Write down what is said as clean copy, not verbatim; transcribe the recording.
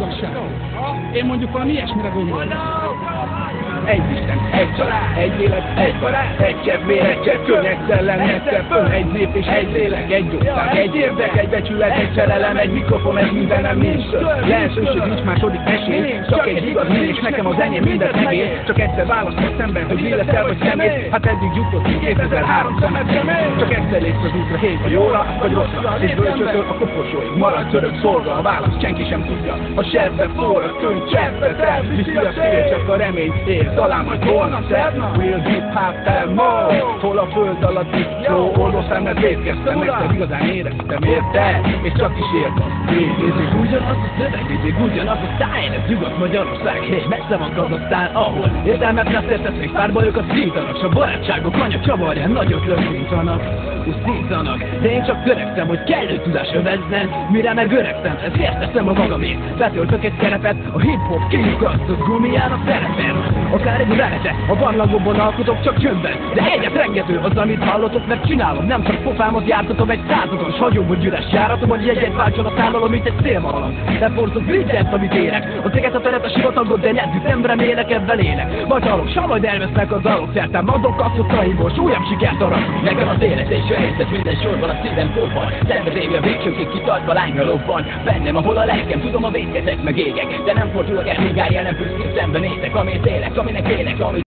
igazság. Én mondjuk valami ilyesmire gondolom. Egy Isten, egy család, egy élet, egy barát, egy kedvér, egy cseppkör, egy szellem, egy szeppön, egy nép és egy lélek, egy ország, egy érdek, egy becsület, egy szerelem, egy mikrofon, egy mindenem nincs ször. Lehetőség nincs második esély, csak egy igaz én, és nekem az enyém mindent megér. Csak egyszer választott szemben, hogy mi leszel vagy szemét, hát eddig jutottunk 2003 szemet. Csak egyszer lépsz az útra, hét vagy jóra, vagy rosszra, és bölcsötől a koporsóig maradsz örök szolga, a válasz senki sem tudja. A sebbe forrad, könyv, cseppet elviszi a szél, csak a remény ér. Talán majd holnap szebb, Real Hip Hop Demo. Hol a föld alatt disztró, oldószámát védkeztem, egyszer igazán éreztem, érted? És csak is érted. Nézzük ugyanaz a szöveg, nézzük ugyanaz a szájn. Ez nyugat Magyarország, és messze van Kazahsztán, ahol értelmetlen szertesznek, párbajokat szítanak, s a barátságok anya csavarján nagyot lökítanak, szítanak. De én csak törekszem, hogy kellő tudás övezzen, mire megöregszem, ezért teszem a magamét. Betöltök egy szerepet, a hip-hop kiukasztott gumiának szerepet. Akár egy rejte, a barlangokban alkotok csak csöndben, de egyet rengető az, amit hallotok, mert csinálom. Nem csak pofámat jártatom egy századon, s hagyom, hogy üres járatom, hogy jegyet váltson a számolom, mint egy szélmalom. Leforzok mindent, amit érek, az éget a teret, a sivatagot, de nyedvű nem remélek, ebben élek. Vagy halok, s majd elvesznek az alok, szertem adok kasszottaimból, s újabb sikert arak. Nekem az élet és a helyzet minden sorban, a szívem forban. Szenvedély a végsőkig kitartva lánygalobban. Bennem, ahol a lelkem, tudom a védkezek meg égek, de nem fordulok el, míg árjel nem büszkén szembenézek, amit élek, aminek élek, amit